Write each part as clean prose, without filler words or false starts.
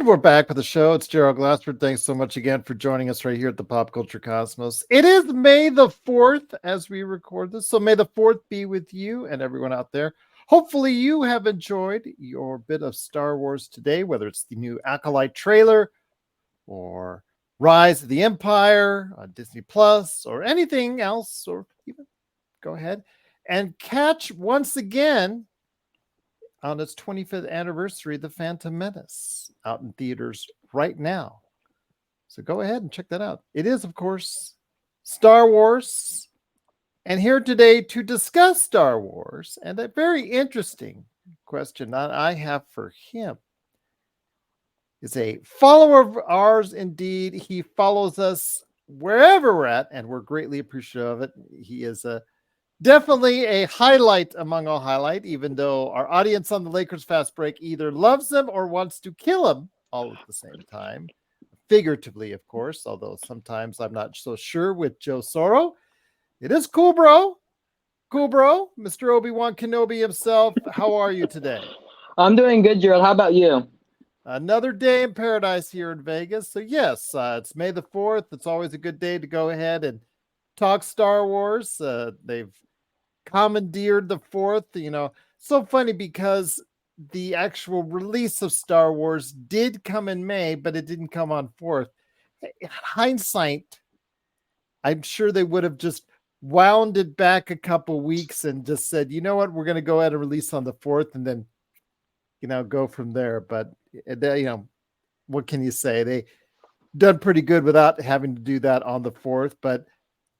we're back with the show. It's Gerald Glassford. Thanks so much again for joining us right here at the Pop Culture Cosmos. It is May the 4th as we record this. So may the 4th be with you and everyone out there. Hopefully you have enjoyed your bit of Star Wars today, whether it's the new Acolyte trailer or Rise of the Empire on Disney Plus or anything else, or even go ahead and catch once again on its 25th anniversary, The Phantom Menace, out in theaters right now. So go ahead and check that out. It is, of course, Star Wars. And here today to discuss Star Wars and a very interesting question that I have for him is a follower of ours indeed. He follows us wherever we're at, and we're greatly appreciative of it. He is definitely a highlight among all highlight, even though our audience on the Lakers Fast Break either loves him or wants to kill him all at the same time. Figuratively, of course, although sometimes I'm not so sure with Joe Soro. It is CoolBro. CoolBro, Mr. Obi-Wan Kenobi himself. How are you today? I'm doing good, Gerald. How about you? Another day in paradise here in Vegas. So yes, it's May the 4th. It's always a good day to go ahead and talk Star Wars. They've commandeered the 4th. So funny because the actual release of Star Wars did come in May, but it didn't come on 4th. In hindsight, I'm sure they would have just wound it back a couple weeks and just said, you know what, we're going to go ahead and release on the 4th and then, go from there. But, what can you say? They done pretty good without having to do that on the 4th. But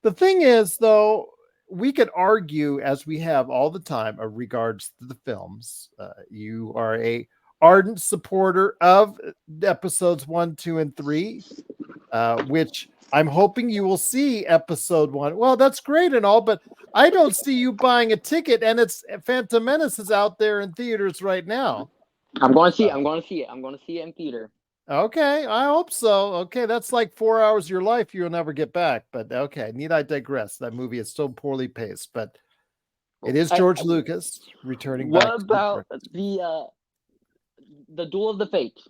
the thing is, though, we could argue, as we have all the time, in regards to the films. You are a ardent supporter of episodes 1, 2, and 3, which I'm hoping you will see episode 1. Well, that's great and all, but I don't see you buying a ticket, and it's Phantom Menace is out there in theaters right now. I'm going to see it. I'm going to see it in theater. Okay, I hope so. Okay, that's like 4 hours of your life you'll never get back. But okay, need I digress? That movie is so poorly paced, but it is George Lucas returning back. What about the Duel of the Fates?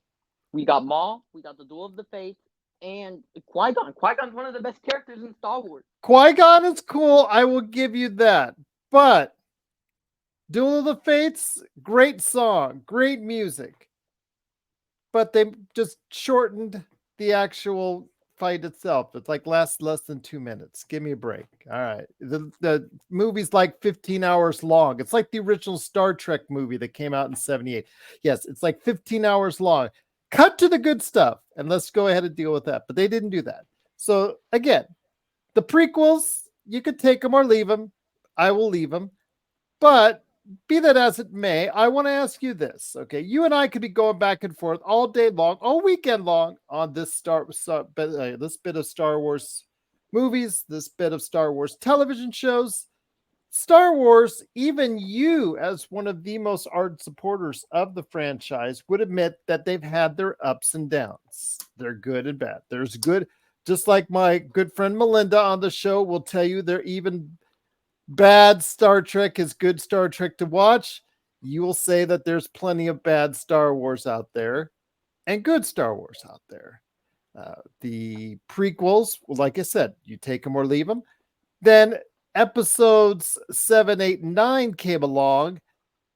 We got Maul, we got the Duel of the Fates, and Qui-Gon. Qui-Gon's one of the best characters in Star Wars. Qui-Gon is cool. I will give you that. But Duel of the Fates, great song, great music. But they just shortened the actual fight itself. It's like less than 2 minutes. Give me a break. All right. The movie's like 15 hours long. It's like the original Star Trek movie that came out in 78. Yes, it's like 15 hours long. Cut to the good stuff and let's go ahead and deal with that. But they didn't do that. So again, the prequels, you could take them or leave them. I will leave them. But be that as it may, I want to ask you this. Okay, you and I could be going back and forth all day long, all weekend long on this bit of Star Wars movies, this bit of Star Wars television shows. Star Wars, even you, as one of the most ardent supporters of the franchise, would admit that they've had their ups and downs. They're good and bad. There's good, just like my good friend Melinda on the show will tell you, they're even bad Star Trek is good Star Trek to watch. You will say that there's plenty of bad Star Wars out there and good Star Wars out there. The prequels, like I said, you take them or leave them. Then episodes 7, 8, and 9 came along.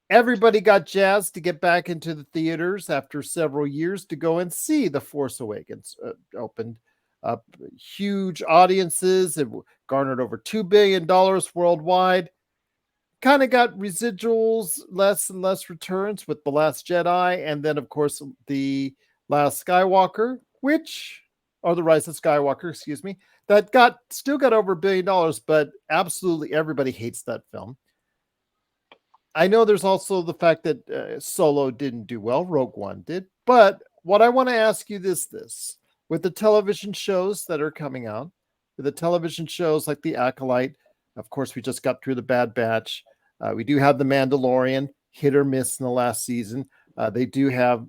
Everybody got jazzed to get back into the theaters after several years to go and see The Force Awakens. Opened up huge audiences. It garnered over $2 billion worldwide. Kind of got residuals, less and less returns with The Last Jedi. And then, of course, The Last Skywalker, or The Rise of Skywalker, excuse me, that still got over $1 billion, but absolutely everybody hates that film. I know there's also the fact that Solo didn't do well. Rogue One did. But what I want to ask you this. With the television shows that are coming out, with the television shows like The Acolyte, of course, we just got through The Bad Batch. We do have The Mandalorian, hit or miss in the last season. They do have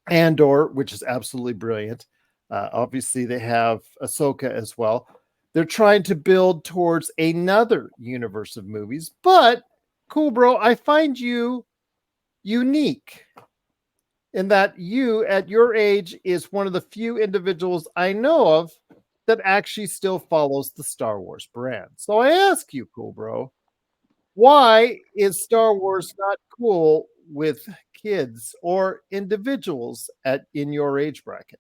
Andor, which is absolutely brilliant. Obviously, they have Ahsoka as well. They're trying to build towards another universe of movies. But, CoolBro, I find you unique. in that you, at your age, is one of the few individuals I know of that actually still follows the Star Wars brand. So I ask you, cool bro, why is Star Wars not cool with kids or individuals at in your age bracket?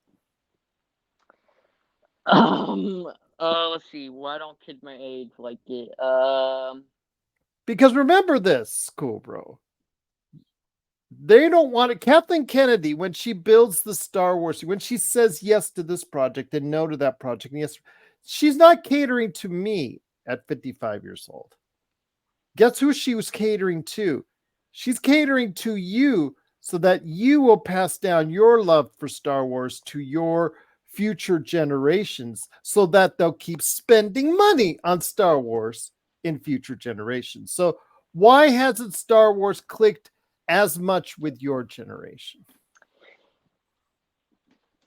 Um. Let's see. Why don't kids my age like it? Because remember this, cool bro. They don't want it. Kathleen Kennedy, when she builds the Star Wars, when she says yes to this project and no to that project, and yes, she's not catering to me at 55 years old. Guess who she was catering to? She's catering to you so that you will pass down your love for Star Wars to your future generations so that they'll keep spending money on Star Wars in future generations. So, why hasn't Star Wars clicked as much with your generation?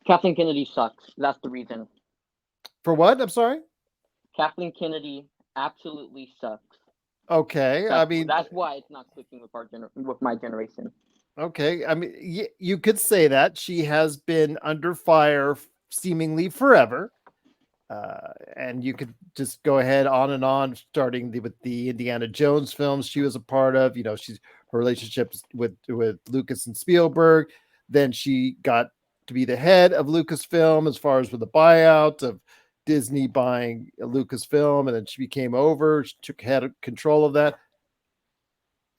Kathleen Kennedy sucks. That's the reason. For what? I'm sorry. Kathleen Kennedy absolutely sucks. Okay. I mean, That's why it's not clicking with with my generation. okay. I mean, you could say that she has been under fire seemingly forever. And you could just go ahead on and on, starting with the Indiana Jones films she was a part of. She's her relationships with Lucas and Spielberg. Then she got to be the head of Lucasfilm as far as with the buyout of Disney buying Lucasfilm, and then she became over. She had control of that.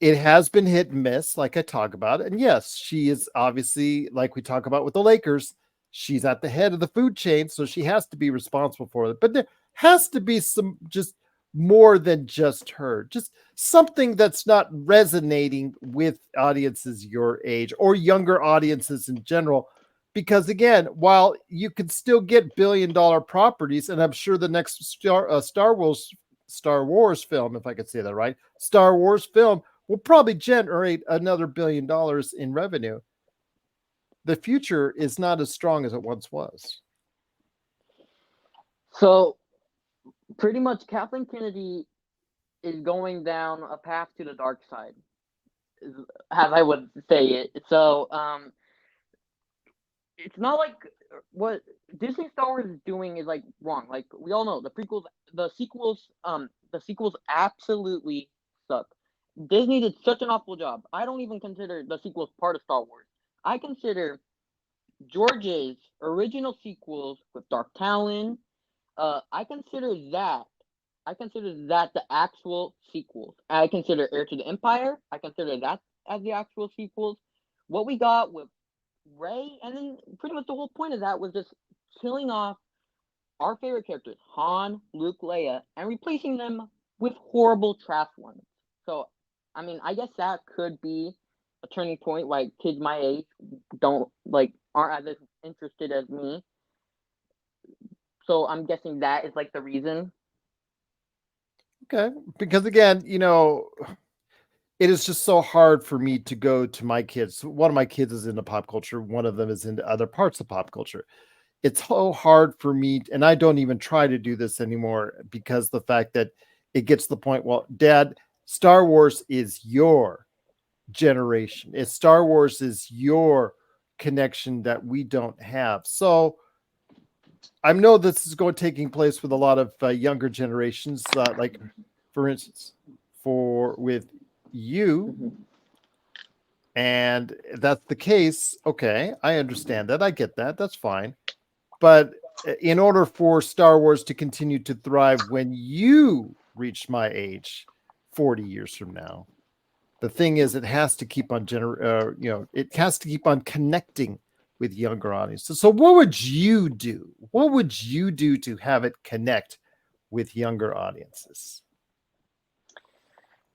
It has been hit and miss, like I talk about. And yes, she is obviously, like we talk about with the Lakers, she's at the head of the food chain, so she has to be responsible for it. But there has to be some just more than just her, just something that's not resonating with audiences your age or younger audiences in general. Because again, while you could still get billion-dollar properties, and I'm sure the next Star Wars film, if I could say that right, Star Wars film will probably generate another $1 billion in revenue. The future is not as strong as it once was. So pretty much, Kathleen Kennedy is going down a path to the dark side, as I would say it. So it's not like what Disney Star Wars is doing is like wrong. Like we all know, the sequels absolutely suck. Disney did such an awful job. I don't even consider the sequels part of Star Wars. I consider George's original sequels with Dark Talon. I consider that. I consider that the actual sequels. I consider Heir to the Empire. I consider that as the actual sequels. What we got with Ray, and then pretty much the whole point of that was just killing off our favorite characters, Han, Luke, Leia, and replacing them with horrible trash ones. So, I mean, I guess that could be a turning point. Like kids my age aren't as interested as me. So I'm guessing that is like the reason. Okay. Because again, it is just so hard for me to go to my kids. One of my kids is into pop culture, one of them is into other parts of pop culture. It's so hard for me, and I don't even try to do this anymore because the fact that it gets to the point, well, Dad, Star Wars is your generation. It's Star Wars is your connection that we don't have. So I know this is going taking place with a lot of younger generations, like for instance, for with you, Mm-hmm. and that's the case. Okay, I understand that. I get that. That's fine. But in order for Star Wars to continue to thrive when you reach my age 40 years from now, the thing is, it has to keep on it has to keep on connecting with younger audiences. So what would you do? What would you do to have it connect with younger audiences?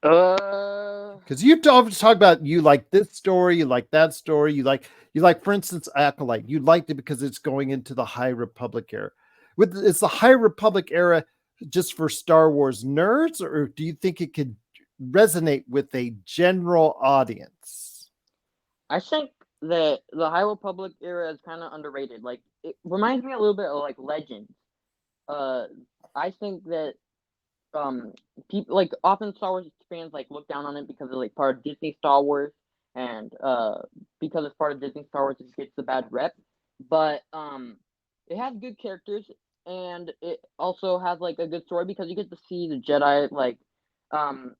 Because you always talk about you like this story, you like that story, you like, for instance, Acolyte. You liked it because it's going into the High Republic era. Is the High Republic era just for Star Wars nerds, or do you think it could resonate with a general audience? I think that the High Republic era is kind of underrated. Like it reminds me a little bit of like Legends. Uh, I think that people like often Star Wars fans like look down on it because it's like part of Disney Star Wars. and because it's part of Disney, Star Wars just gets the bad rep. But it has good characters, and it also has like a good story because you get to see the Jedi like um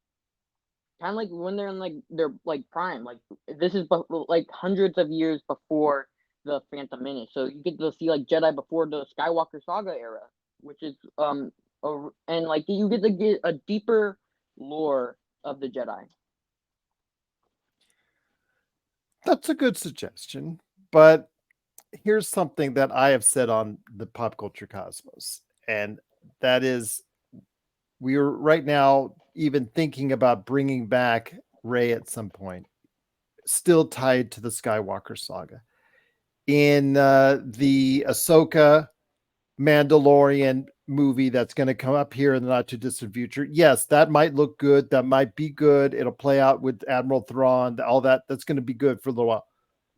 kind of like when they're in like their like prime. Like this is like hundreds of years before the Phantom Menace, so you get to see like Jedi before the Skywalker saga era, which is and like you get to get a deeper lore of the Jedi. That's a good suggestion, but here's something that I have said on the Pop Culture Cosmos, and that is we are right now even thinking about bringing back Rey at some point, still tied to the Skywalker saga. In the Ahsoka Mandalorian movie that's going to come up here in the not too distant future, yes, that might look good. That might be good. It'll play out with Admiral Thrawn, all that. That's going to be good for a little while.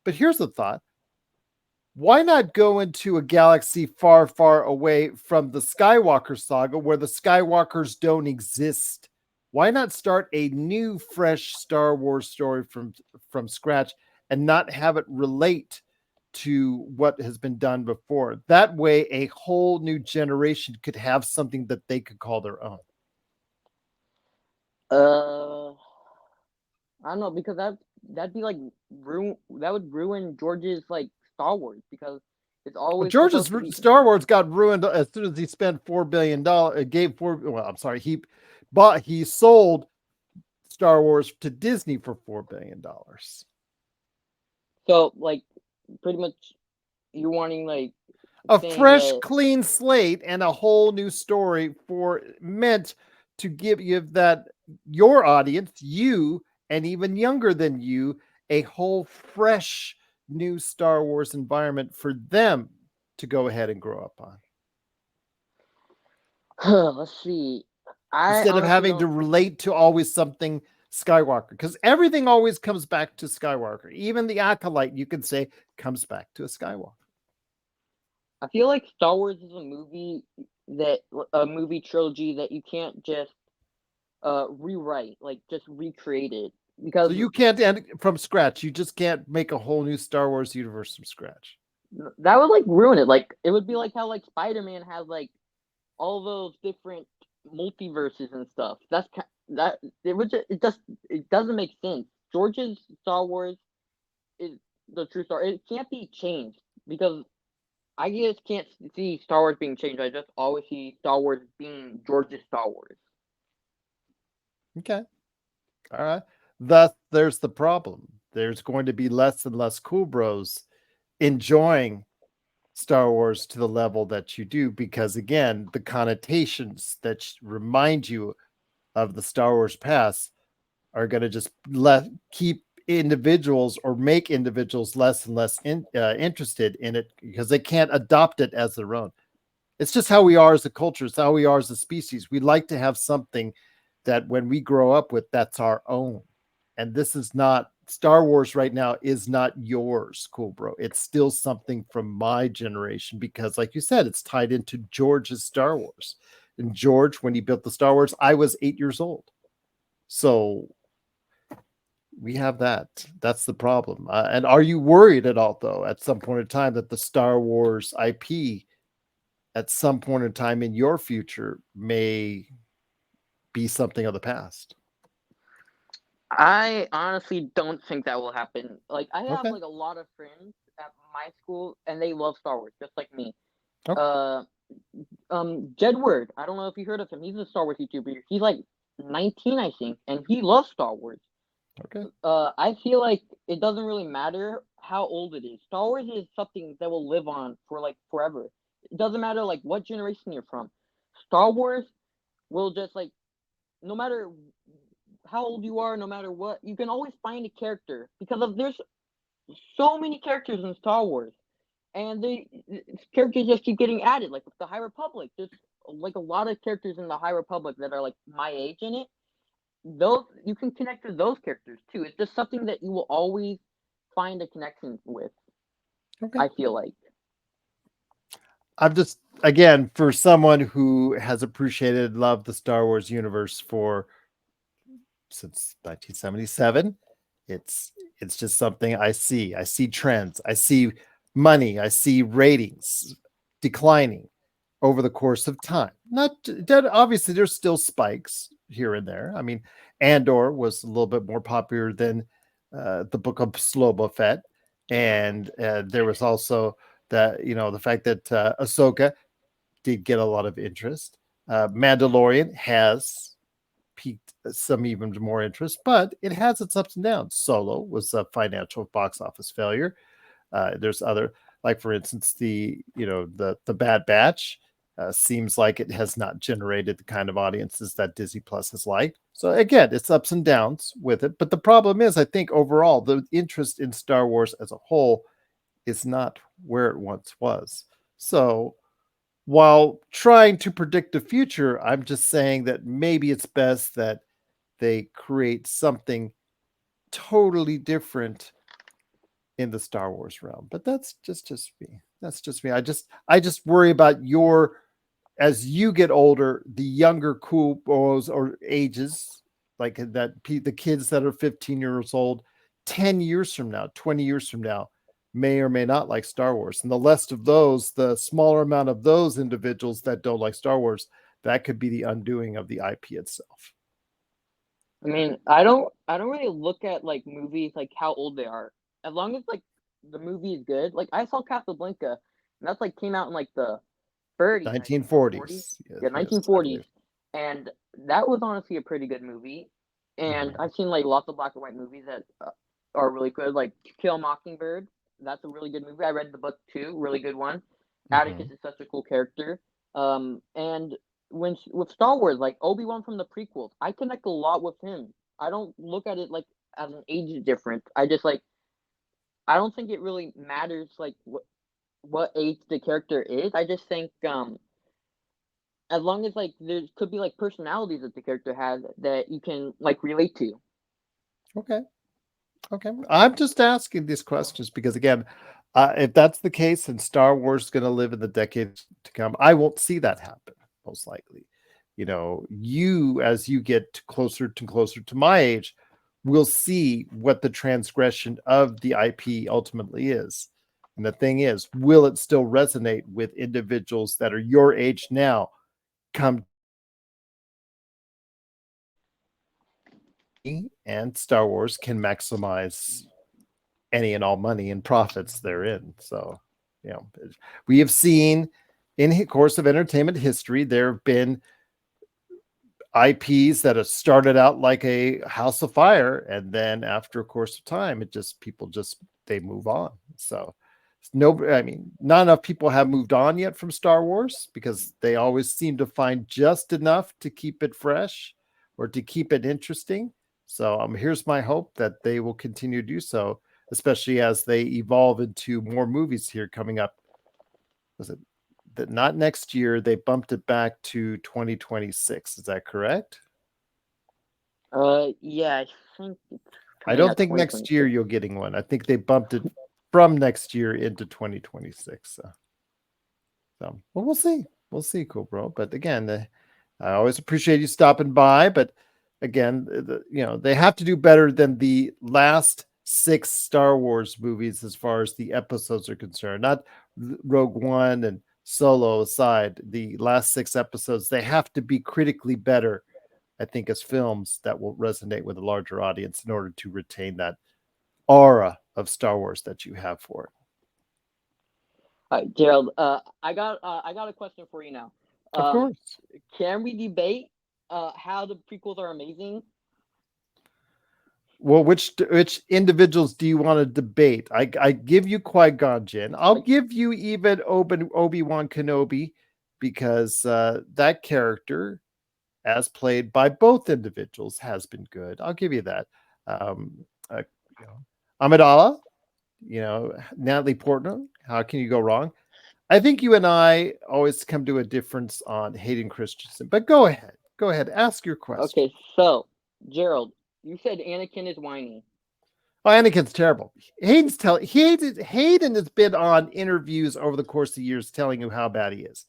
But here's the thought: why not go into a galaxy far, far away from the Skywalker saga where the Skywalkers don't exist? Why not start a new, fresh Star Wars story from scratch and not have it relate to what has been done before? That way, a whole new generation could have something that they could call their own. Uh, I don't know because that'd be like that would ruin George's like Star Wars because it's Well, always George's supposed to be. Star Wars got ruined as soon as he spent $4 billion. Gave four. Well, I'm sorry. He sold Star Wars to Disney for $4 billion. So like pretty much you're wanting like A saying fresh, that clean slate and a whole new story for meant to give you that your audience, you and even younger than you, a whole fresh new Star Wars environment for them to go ahead and grow up on. let's see. I Instead of honestly having to don't. relate to always something Skywalker, because everything always comes back to Skywalker. Even the Acolyte, you can say, comes back to a Skywalker. I feel like Star Wars is that a movie trilogy that you can't just rewrite, like just recreate it So because you can't end from scratch. You just can't make a whole new Star Wars universe from scratch. that would like ruin it. Like it would be like how like Spider-Man has like all those different multiverses and stuff. That it would just, it doesn't make sense. George's Star Wars is the true Star. It can't be changed because I just can't see Star Wars being changed. I just always see Star Wars being George's Star Wars. Okay. All right. Thus, there's the problem. There's going to be less and less cool bros enjoying Star Wars to the level that you do because, again, the connotations that remind you of the Star Wars past are going to just keep individuals or make individuals less and less interested in it because they can't adopt it as their own. It's just how we are as a culture. It's how we are as a species. We like to have something that when we grow up with, that's our own. And this is not Star Wars right now is not yours, cool bro. It's still something from my generation because, like you said, it's tied into George's Star Wars. And George, when he built the Star Wars, I was 8 years old. So we have that. That's the problem. And are you worried at all, though, at some point in time that the Star Wars IP at some point in time in your future may be something of the past? I honestly don't think that will happen. Like I have Okay. like a lot of friends at my school and they love Star Wars just like me. Okay. Uh Jedward, I don't know if you heard of him. He's a Star Wars YouTuber. He's like 19 I think and he loves Star Wars. Okay. I feel like it doesn't really matter how old it is. Star Wars is something that will live on for like forever. It doesn't matter like what generation you're from. Star Wars will just like no matter how old you are, no matter what, you can always find a character because of there's so many characters in Star Wars, and they characters just keep getting added. Like with the High Republic, there's like a lot of characters in the High Republic that are like my age in it. Those you can connect to those characters too. It's just something that you will always find a connection with. Okay. I feel like. I'm just, again, for someone who has appreciated and loved the Star Wars universe for since 1977, it's It's just something I see. I see trends. I see money. I see ratings declining over the course of time. Not that obviously there's still spikes here and there. I mean, Andor was a little bit more popular than the Book of Slobo Fett, and there was also the fact that Ahsoka did get a lot of interest. Mandalorian has piqued some even more interest, but it has its ups and downs. Solo was a financial box office failure. There's other, like for instance, the Bad Batch seems like it has not generated the kind of audiences that Disney Plus has liked. So again, it's ups and downs with it. But the problem is, I think overall, the interest in Star Wars as a whole is not where it once was. So while trying to predict the future, I'm just saying that maybe it's best that they create something totally different in the Star Wars realm. But that's just me. That's just me. I just worry about as you get older, the younger cool bros or ages like the kids that are 15 years old, 10 years from now, 20 years from now, may or may not like Star Wars. And the less of those, the smaller amount of those individuals that don't like Star Wars, that could be the undoing of the IP itself. I mean, I don't really look at like movies like how old they are. As long as like the movie is good. Like I saw Casablanca, and that's like came out in like the 30s, I think, or 40s. 1940s. Yes, Yeah, yes, I 1940s, believe. and that was honestly a pretty good movie. And Mhm. I've seen like lots of black and white movies that are really good, like To Kill a Mockingbird. That's a really good movie. I read the book too, really good one. Atticus Mhm. is such a cool character. And with Star Wars, like Obi-Wan from the prequels, I connect a lot with him. I don't look at it like as an age difference. I just like I don't think it really matters like what age the character is. I just think as long as like there could be like personalities that the character has that you can like relate to. Okay. Okay. I'm just asking these questions because, again, if that's the case and Star Wars is going to live in the decades to come, I won't see that happen, most likely. As you get closer to my age, will see what the transgression of the IP ultimately is. And the thing is, will it still resonate with individuals that are your age now? Come and Star Wars can maximize any and all money and profits therein. So, you know, we have seen in the course of entertainment history, there have been IPs that have started out like a house of fire, and then after a course of time, people just they move on. So, no, I mean, not enough people have moved on yet from Star Wars because they always seem to find just enough to keep it fresh or to keep it interesting. So, here's my hope that they will continue to do so, especially as they evolve into more movies here coming up. Was it that not next year? They bumped it back to 2026. Is that correct? Yeah, I think it's I coming don't out think next year 2026. you're getting one. I think they bumped it from next year into 2026. Well, we'll see. We'll see, cool, bro. But again, I always appreciate you stopping by. But again, they have to do better than the last six Star Wars movies as far as the episodes are concerned. Not Rogue One and Solo aside, the last six episodes, they have to be critically better, I think, as films that will resonate with a larger audience in order to retain that aura of Star Wars that you have for it. All right, Gerald. I got a question for you now. Of Um, course. can we debate how the prequels are amazing? Well, which individuals do you want to debate? I give you Qui-Gon Jinn. I'll Like, give you even Obi-Wan Kenobi because that character, as played by both individuals, has been good. I'll give you that. Um, uh, you know, Amidala, Natalie Portman. How can you go wrong? I think you and I always come to a difference on Hayden Christensen. But go ahead. Go ahead. Ask your question. okay, so Gerald, you said Anakin is whiny, Oh, Anakin's terrible. Hayden has been on interviews over the course of years telling you how bad he is.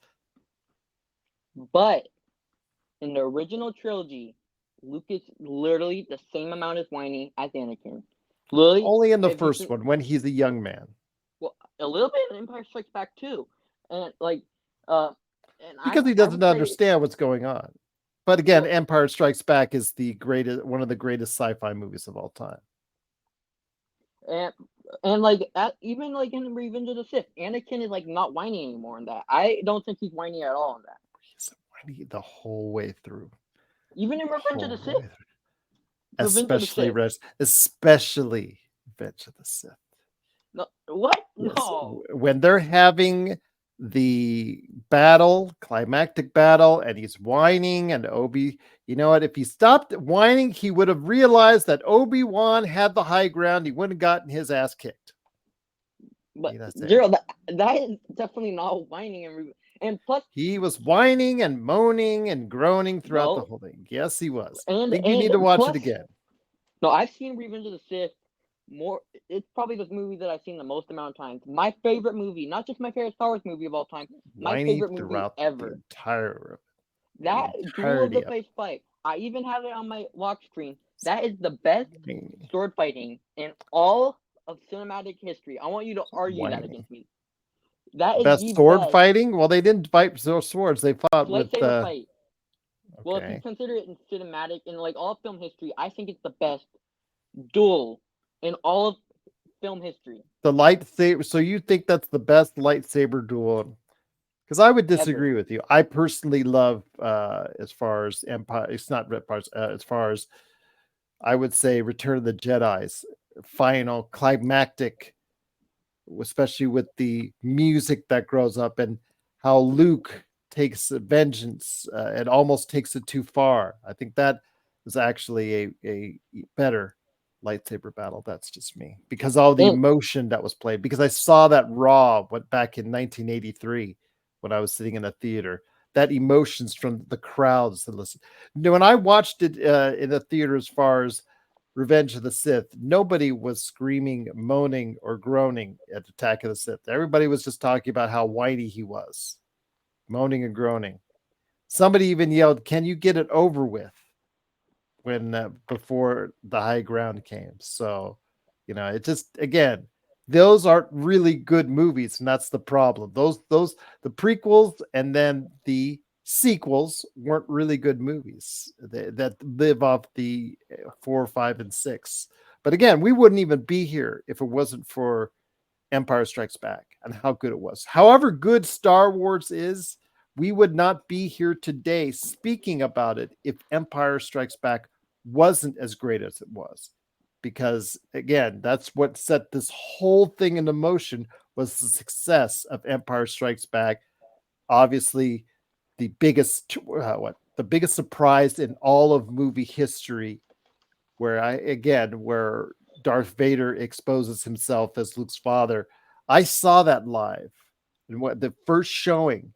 but in the original trilogy, Luke is literally the same amount as whiny as Anakin. Literally, Only in the if you first think, one when he's a young man. well, a little bit in Empire Strikes Back too, and like, uh, and Because he I doesn't would say, understand what's going on. But again, well, Empire Strikes Back is one of the greatest sci-fi movies of all time. and and like even like in Revenge of the Sith, Anakin is like not whiny anymore in that. I don't think he's whiny at all in that. He's whiny the whole way through. Even in Revenge of the Whole Sith, way through. Revenge of the Especially Sith. Revenge of the Sith. No, what? Yes, No. when they're having the battle, climactic battle, and he's whining, and Obi, you know what? If he stopped whining, he would have realized that Obi-Wan had the high ground. He wouldn't have gotten his ass kicked. But That's it. Gerald, that is definitely not whining and plus He was whining and moaning and groaning throughout the no, whole thing. Yes, he was. I and think you need to watch it plus again. no, I've seen Revenge of the Sith more. It's probably the movie that I've seen the most amount of times. My favorite movie, not just my favorite Star Wars movie of all time, my Whiny favorite movie throughout the ever. That duel of the entirety of face fight. I even have it on my lock screen. That is the best whiny. sword fighting in all of cinematic history. I want you to argue that Whiny. against me. That is Best the sword best fighting? Well, they didn't fight swords. They fought with lightsaber fight. Well, if you okay. consider it in cinematic in like all of film history, I think it's the best duel in all of film history The lightsaber. So you think that's the best lightsaber duel? Because I would ever. disagree with you. I personally love as far as Empire. It's not Empire. As far as I would say, Return of the Jedi's final climactic, especially with the music that grows up and how Luke takes vengeance and almost takes it too far. I think that is actually a better lightsaber battle. That's just me because all the And emotion that was played. Because I saw that raw went back in 1983 when I was sitting in a theater. That emotions from the crowds that listen. When I watched it in the theater, as far as Revenge of the Sith, nobody was screaming, moaning, or groaning at Attack of the Sith. Everybody was just talking about how whiny he was, moaning and groaning. Somebody even yelled, "Can you get it over with?" when before the high ground came. So, it just again, those aren't really good movies, and that's the problem. Those the prequels and then the sequels weren't really good movies that live off the 4, 5, and 6. But again, we wouldn't even be here if it wasn't for Empire Strikes Back and how good it was. However good Star Wars is, we would not be here today speaking about it if Empire Strikes Back wasn't as great as it was. Because again, that's what set this whole thing into motion was the success of Empire Strikes Back. Obviously, the biggest surprise in all of movie history, where Darth Vader exposes himself as Luke's father. I saw that live, and what the first showing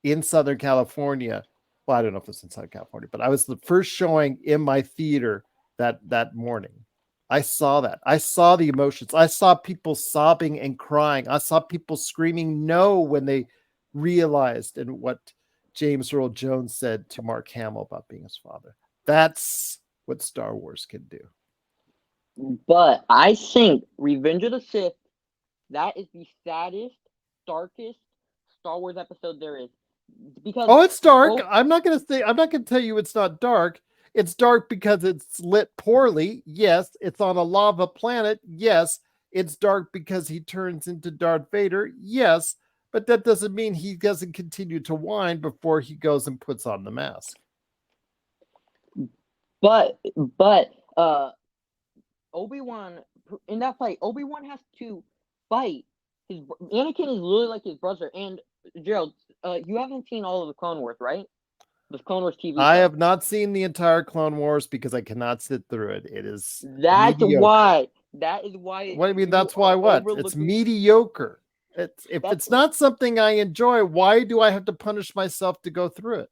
in Southern California. Well, I don't know if it's in Southern California, but I was the first showing in my theater that morning. I saw that. I saw the emotions. I saw people sobbing and crying. I saw people screaming no when they realized and what James Earl Jones said to Mark Hamill about being his father. That's what Star Wars can do. but I think Revenge of the Sith, that is the saddest, darkest Star Wars episode there is. Because Oh, it's dark. oh I'm not going to tell you it's not dark. It's dark because it's lit poorly. Yes, it's on a lava planet. Yes, it's dark because he turns into Darth Vader. Yes, but that doesn't mean he doesn't continue to whine before he goes and puts on the mask. but Obi-Wan in that fight, Obi-Wan has to fight his Anakin is literally like his brother. And Gerald, you haven't seen all of the Clone Wars, right? The Clone Wars TV I show. have not seen the entire Clone Wars because I cannot sit through it. It is That's mediocre. why. That is why. What do you mean? You That's why are what? It's overlooking. mediocre. If That's it's not something I enjoy, why do I have to punish myself to go through it?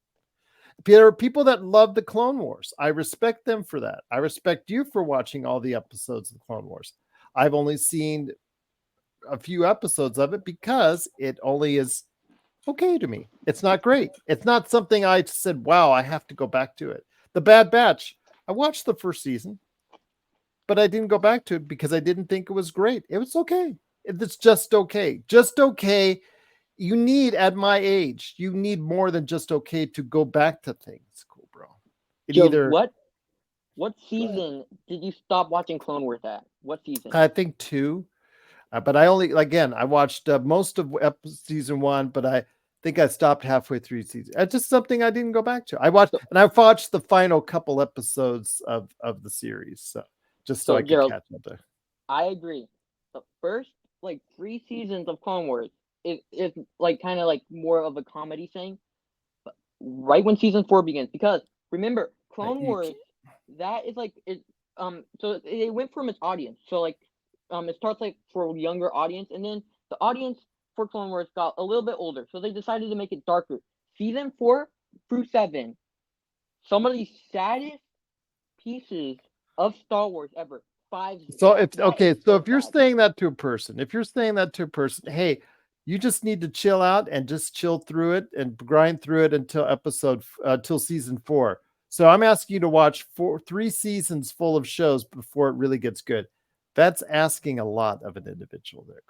There are people that love the Clone Wars. I respect them for that. I respect you for watching all the episodes of the Clone Wars. I've only seen a few episodes of it because it only is okay to me. It's not great. It's not something I said, wow, I have to go back to it. The Bad Batch, I watched the first season. but I didn't go back to it because I didn't think it was great. It was okay. It's just okay. Just okay. You need, at my age, you need more than just okay to go back to things. Cool, bro. It Gerald, either, what season did you stop watching Clone Wars at? What season? I think two, but I only, again, I watched most of season one, but I think I stopped halfway through season. It's just something I didn't go back to. I watched, and I watched the final couple episodes of the series, so just so So I could Gerald, catch up there. I agree. The first like 3 seasons of Clone Wars is like kind of like more of a comedy thing. But right when season 4 begins, because remember, Clone You Wars, that is like it. So it went from its audience. So like, it starts like for a younger audience, and then the audience for Clone Wars got a little bit older, so they decided to make it darker. Season 4 through 7, some of the saddest pieces of Star Wars ever. Five. So That is so so if you're sad. saying that to a person, hey, you just need to chill out and just chill through it and grind through it till season 4. So I'm asking you to watch 3 seasons full of shows before it really gets good. That's asking a lot of an individual there.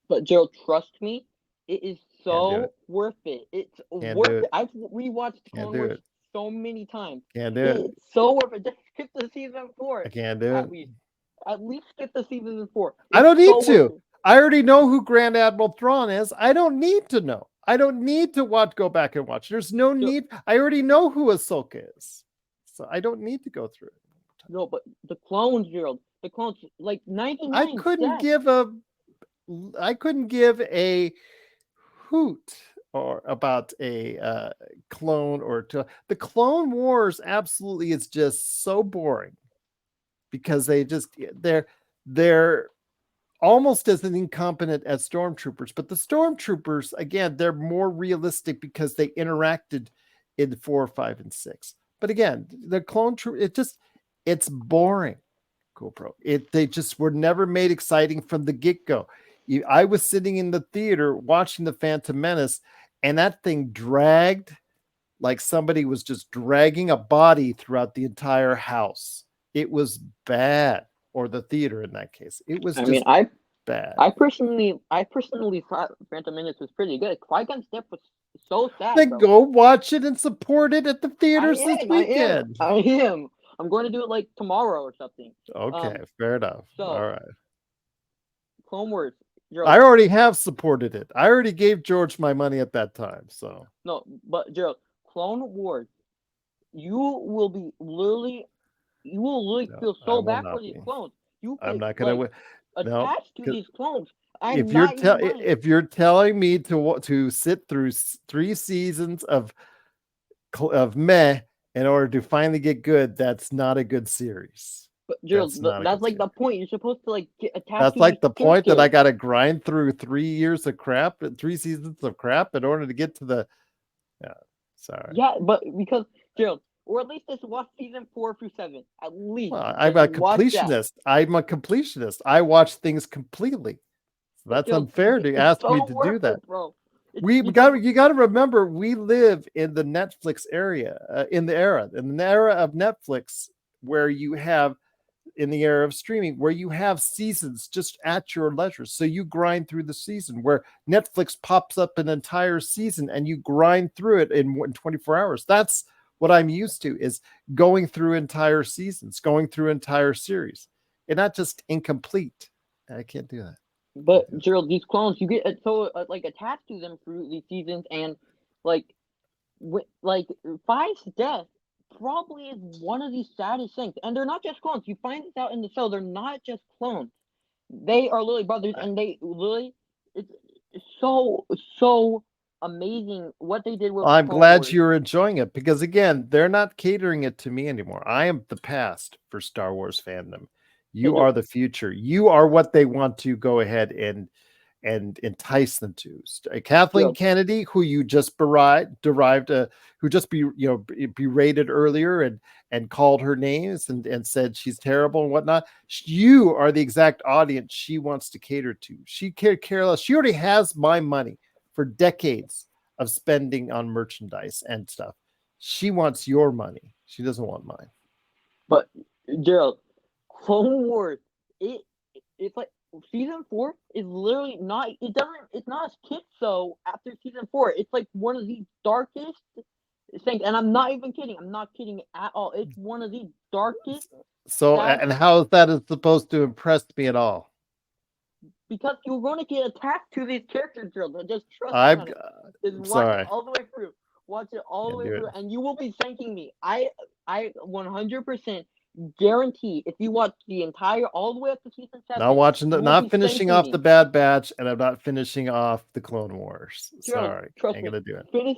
But Gerald, trust me, it is Can't do it. so worth it. It's Can't do worth it. it. I've rewatched Can't Clone do Wars it. so many times. Can't do it. It's so worth it. Just skip the season 4 I can't do at it. least. At least skip the season 4. I It's don't need so worth to. it. I already know who Grand Admiral Thrawn is. I don't need to know. I don't need to go back and watch. There's no So, need. I already know who Ahsoka is. So I don't need to go through it. no, but the clones, Gerald, the clones, like I 99 couldn't deaths. give a hoot or about a clone or to the Clone Wars. Absolutely, it's just so boring because they're almost as incompetent as stormtroopers, but the stormtroopers, again, they're more realistic because they interacted in 4, 5, and 6. But again, the clone troop, it's boring. GoPro. They just were never made exciting from the get-go. I was sitting in the theater watching the Phantom Menace, and that thing dragged like somebody was just dragging a body throughout the entire house. It was bad, or the theater in that case. It was I mean, just bad. I personally thought Phantom Menace was pretty good. Qui-Gon's death was so sad, Then bro. go watch it and support it at the theaters this I am, weekend. I am. I'm going to do it like tomorrow or something. Okay, fair enough. All So right. Clone Wars, I Gerald. already have supported it. I already gave George my money at that time. So No, but Gerald, Clone Wars, you will be literally, you will literally no, feel I so will bad for not these be. clones. You I'm get not gonna like win. No, attached to 'cause these clones. I'm not even lying. if you're telling me to sit through 3 seasons of meh in order to finally get good, that's not a good series. But That's Gerald, not a that's good like series. the point. You're supposed to like get attached That's to these like the point that I characters. got to grind through 3 years of crap, 3 seasons of crap in order to get to the. Yeah, sorry. Yeah, but because Gerald, or at least just watch season 4 through 7. At least Well, I'm just a watch that. completionist. I'm a completionist. I watch things completely. So But that's Gerald, unfair to it's ask me so to do worth that. it, bro. We You got just you got to remember we live in the Netflix area, in the era of Netflix, where you have in the era of streaming, where you have seasons just at your leisure. So you grind through the season, where Netflix pops up an entire season and you grind through it in 24 hours. That's what I'm used to, is going through entire seasons, going through entire series, and not just incomplete. I can't do that. But Gerald, these clones, you get so like attached to them through these seasons, and like, like Five's death probably is one of the saddest things. And they're not just clones. You find this out in the show. They're not just clones. They are literally brothers, and they literally it's so amazing what they did with I'm Clone glad Wars. you're enjoying it, because again, they're not catering it to me anymore. I am the past for Star Wars fandom. Hey, You are the future. You are what they want to go ahead and entice them to. Kathleen Gerald, Kennedy, who you just who just berated earlier and called her names and said she's terrible and whatnot. You are the exact audience she wants to cater to. She care less. She already has my money for decades of spending on merchandise and stuff. She wants your money. She doesn't want mine. but Gerald, Clone Wars. It's like season 4 is literally not. It's not as kids. So after season 4, it's like one of the darkest things. And I'm not even kidding. I'm not kidding at all. It's one of the darkest. So, and how is that supposed to impress me at all? Because you're going to get attached to these characters, Drill. Just trust me I'm on it. Just watch sorry. it all the way through. Watch it all the Can't way do through, it. and you will be thanking me. I 100% guarantee if you watch the entire all the way up to season 7, Not watching you will not be finishing thanking off me. the Bad Batch, and I'm not finishing off the Clone Wars. Drill, Sorry, trust ain't me. gonna do it. Finish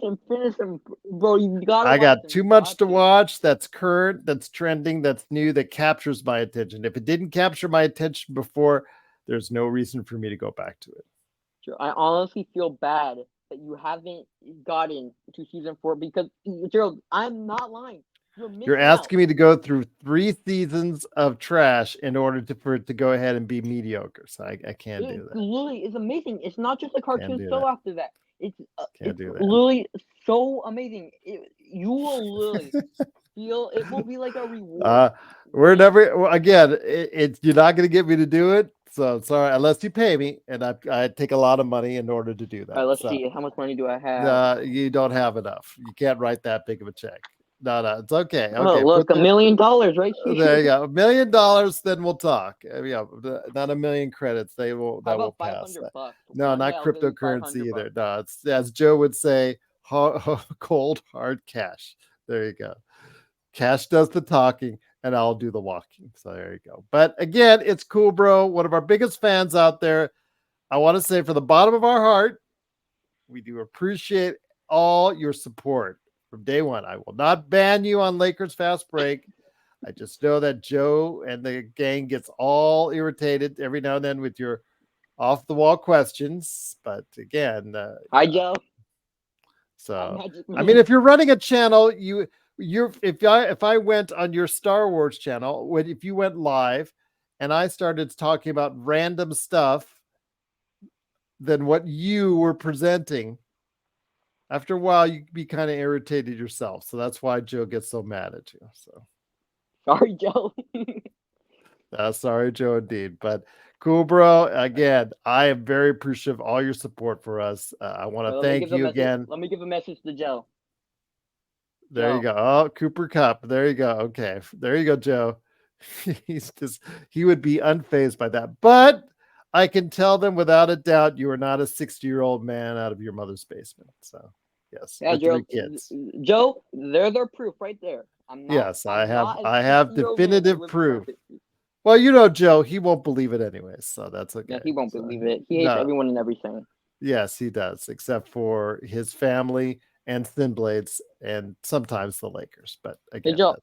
him, bro. You gotta I watch got them. too You much got to watch. That's current, that's trending, that's new, that captures my attention. If it didn't capture my attention before, there's no reason for me to go back to it. I honestly feel bad that you haven't gotten to season 4 because Gerald, I'm not lying. You're asking me to go through 3 seasons of trash in order for it to go ahead and be mediocre. So I can't do that. Literally is amazing. It's not just a cartoon show that. after that. It's Can't do that. literally so amazing. You will literally feel it will be like a reward. We're never again. You're not going to get me to do it. So sorry, unless you pay me, and I take a lot of money in order to do that. All right, let's see. How much money do I have? You don't have enough. You can't write that big of a check. No, it's okay. Oh, Okay, look, $1 million right here. There you go. $1 million, then we'll talk. Yeah, not 1 million credits. That will pass. $500? No, not cryptocurrency either. No, it's as Joe would say, cold hard cash. There you go. Cash does the talking, and I'll do the walking. So there you go. But again, it's CoolBro, one of our biggest fans out there. I want to say, from the bottom of our heart, we do appreciate all your support from day one. I will not ban you on Lakers Fast Break. I just know that Joe and the gang gets all irritated every now and then with your off the wall questions. But again, hi Joe. So I mean, if you're running a channel, if I went on your Star Wars channel, if you went live and I started talking about random stuff than what you were presenting, after a while you'd be kind of irritated yourself. So that's why Joe gets so mad at you. So sorry, Joe. Sorry, Joe, indeed. But CoolBro, again, I am very appreciative of all your support for us. I want to thank you again. Let me give a message to Joe. There you go. Oh, Cooper Cup. There you go. Okay. There you go, Joe. He would be unfazed by that. But I can tell them without a doubt you are not a 60-year-old man out of your mother's basement. So, yes. Yeah, Joe, Joe, they're their proof right there. I have definitive proof. Well, Joe, he won't believe it anyway, so that's okay. Yeah, he won't believe it. He hates everyone and everything. Yes, he does, except for his family and Thin Blades and sometimes the Lakers. But again, hey, Joe,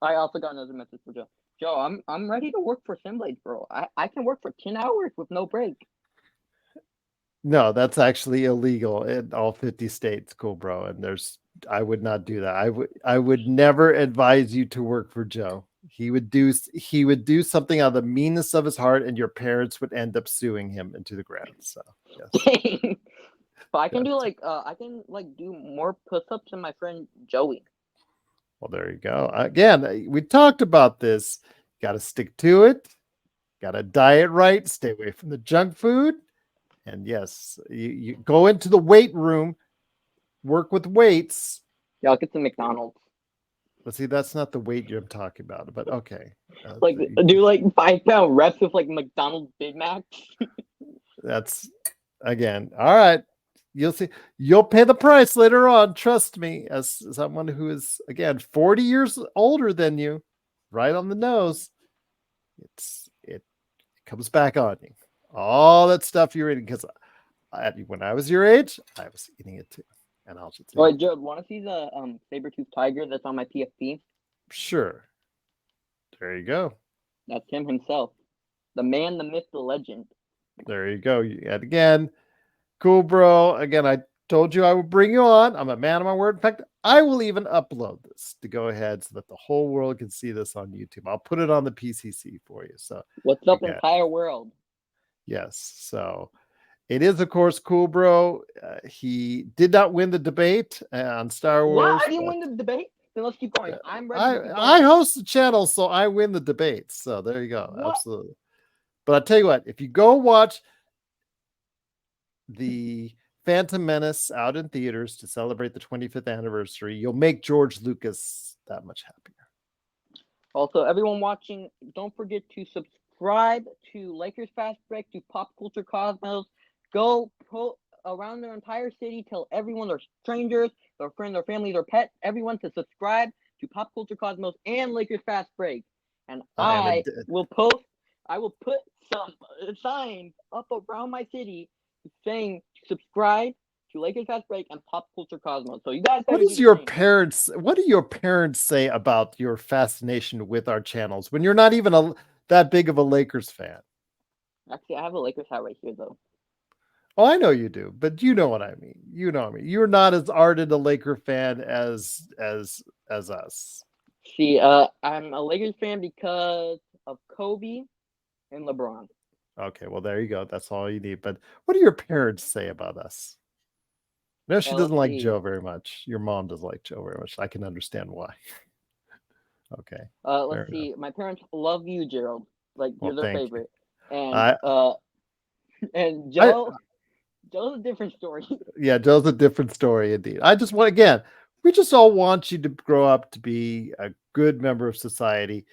I also got another message for Joe. Joe, I'm ready to work for Thin Blades, bro. I can work for 10 hours with no break. No, that's actually illegal in all 50 states, CoolBro. And I would not do that. I would never advise you to work for Joe. He would do something out of the meanness of his heart, and your parents would end up suing him into the ground. So yes. But I can do do more push-ups than my friend Joey. Well, there you go. Again, we talked about this. Got to stick to it. Got to diet right. Stay away from the junk food. And yes, you go into the weight room, work with weights. Yeah, I'll get some McDonald's. But see, that's not the weight you're talking about. But okay. Do 5 pound reps with McDonald's Big Mac. That's again. All right. You'll see. You'll pay the price later on. Trust me, as someone who is, again, 40 years older than you, right on the nose. It comes back on you. All that stuff you're eating, because when I was your age, I was eating it too. And I'll just. All right, Jared, want to see the saber-toothed tiger that's on my PFP? Sure. There you go. That's him himself, the man, the myth, the legend. There you go. And again, CoolBro. Again, I told you I would bring you on. I'm a man of my word. In fact, I will even upload this to go ahead so that the whole world can see this on YouTube. I'll put it on the PCC for you. So what's up, entire world? Yes. So it is, of course, CoolBro. He did not win the debate on Star Wars. Why didn't win the debate? Then let's keep going. I'm ready to keep I going. host the channel, so I win the debates. So there you go. What? Absolutely. But I'll tell you what, if you go watch the Phantom Menace out in theaters to celebrate the 25th anniversary, you'll make George Lucas that much happier. Also, everyone watching, don't forget to subscribe to Lakers Fast Break, to Pop Culture Cosmos. Go around their entire city, tell everyone, their strangers, their friends, their family, their pets, everyone to subscribe to Pop Culture Cosmos and Lakers Fast Break. And I will put some signs up around my city saying subscribe to Lakers Fast Break and Pop Culture Cosmos. So you guys better What do do the your parents say about your fascination with our channels when you're not even that big of a Lakers fan? Actually, I have a Lakers hat right here, though. Oh, I know you do, but you know what I mean. You know what I mean. You're not as ardent a Laker fan as us. See, I'm a Lakers fan because of Kobe and LeBron. Okay, well there you go. That's all you need. But what do your parents say about us? No, she doesn't like Joe very much. Your mom doesn't like Joe very much. I can understand why. Okay. Let's see. My parents love you, Gerald. Like you're their favorite. And and Joe's a different story. Yeah, Joe's a different story indeed. We just all want you to grow up to be a good member of society.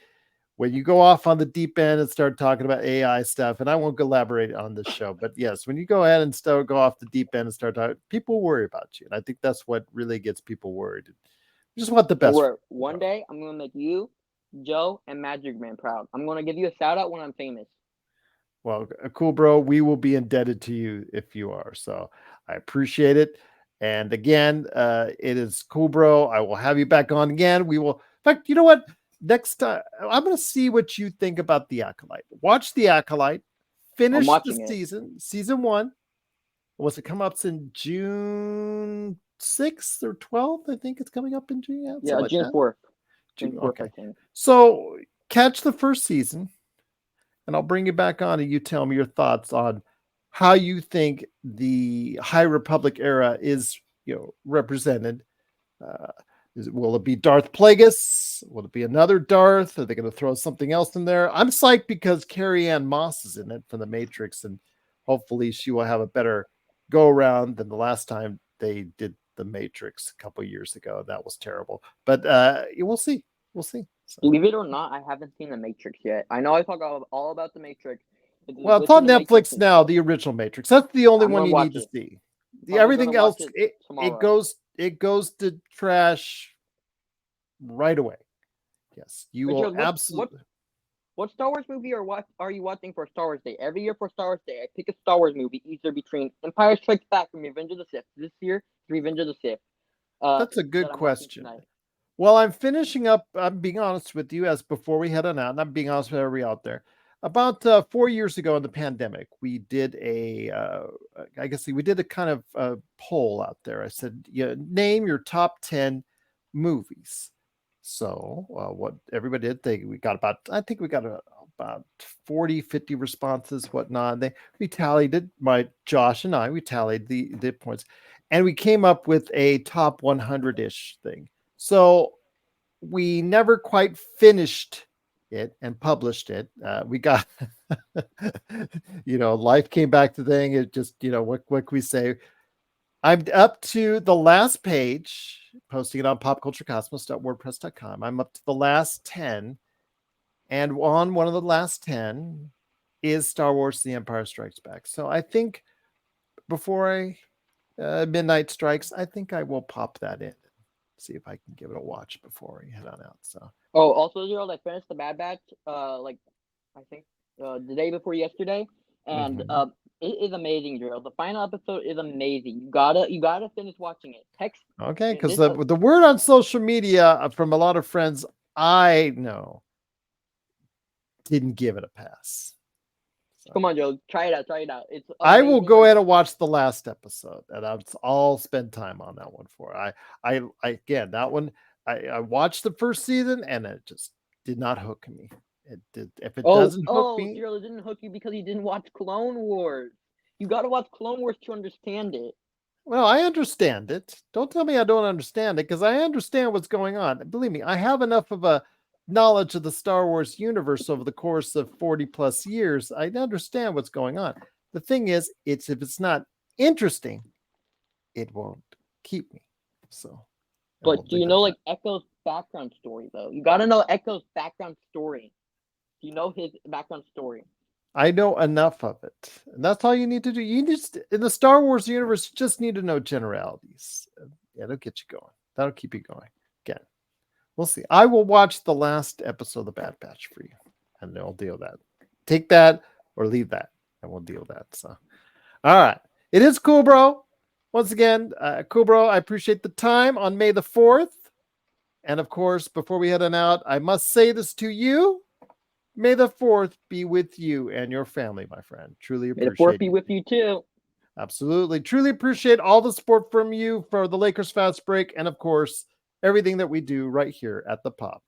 When you go off on the deep end and start talking about AI stuff, and I won't elaborate on this show, but yes, when you go ahead and go off the deep end and start talking, people worry about you. And I think that's what really gets people worried. You just want the best. One day I'm going to make you, Joe, and Magic Man proud. I'm going to give you a shout out when I'm famous. Well, CoolBro, we will be indebted to you if you are. So I appreciate it. And again, it is CoolBro. I will have you back on again. We will. In fact, you know what? Next time, I'm going to see what you think about The Acolyte. Watch The Acolyte. Finish the season 1. Was it come up in June 6th or 12th? I think it's coming up in June. Yeah, June 4th. June 4th, okay. I think. So catch the first season, and I'll bring you back on, and you tell me your thoughts on how you think the High Republic era is, represented. Will it be Darth Plagueis? Will it be another Darth? Are they going to throw something else in there? I'm psyched because Carrie-Anne Moss is in it from The Matrix, and hopefully she will have a better go around than the last time they did The Matrix a couple years ago. That was terrible, but we'll see. We'll see. So. Believe it or not, I haven't seen The Matrix yet. I know I talk all about The Matrix. Well, it's on Netflix now, the original Matrix. That's the only one you need to see. Everything else, it goes to trash right away. Yes, you will absolutely. What Star Wars movie or what are you watching for Star Wars Day? Every year for Star Wars Day, I pick a Star Wars movie either between Empire Strikes Back and Revenge of the Sith. This year, Revenge of the Sith. That's a good question. Well, I'm finishing up. I'm being honest with you, as before we head on out, and I'm being honest with everybody out there. About 4 years ago in the pandemic, we did we did a kind of poll out there. I said, name your top 10 movies. So what everybody did, we got about 40, 50 responses, whatnot. We tallied it. Josh and I, we tallied the points, and we came up with a top 100-ish thing. So we never quite finished it and published it. We got, life came back to the thing. It just, what can we say? I'm up to the last page, posting it on popculturecosmos.wordpress.com. I'm up to the last 10. And on one of the last 10 is Star Wars The Empire Strikes Back. So I think before midnight strikes, I think I will pop that in. See if I can give it a watch before we head on out. So. Oh, also, Gerald, I finished the Bad Batch. I think the day before yesterday, and it is amazing, Gerald. The final episode is amazing. You gotta finish watching it. Okay, because the word on social media from a lot of friends I know didn't give it a pass. So. Come on, Joe, try it out. It's amazing. I will go ahead and watch the last episode, and I'll spend time on that one for. That one. I watched the first season, and it just did not hook me. It did. If it doesn't hook me, Gerald, it didn't hook you because you didn't watch Clone Wars. You got to watch Clone Wars to understand it. Well, I understand it. Don't tell me I don't understand it, because I understand what's going on. Believe me, I have enough of a knowledge of the Star Wars universe over the course of 40 plus years. I understand what's going on. The thing is, if it's not interesting, it won't keep me. So I But will do you leave it know at like that. Echo's background story though? You gotta know Echo's background story. Do you know his background story? I know enough of it. And that's all you need to do. You just, in the Star Wars universe, you just need to know generalities. Yeah, that'll get you going. That'll keep you going. Again, we'll see. I will watch the last episode of The Bad Batch for you, and I'll deal with that. Take that or leave that, and we'll deal with that. So, all right. It is cool, bro. Once again, cool, bro. I appreciate the time on May the 4th. And of course, before we head on out, I must say this to you. May the 4th be with you and your family, my friend. Truly May the fourth appreciate be you. with you too. Absolutely. Truly appreciate all the support from you for the Lakers Fast Break and, of course, everything that we do right here at the Pop.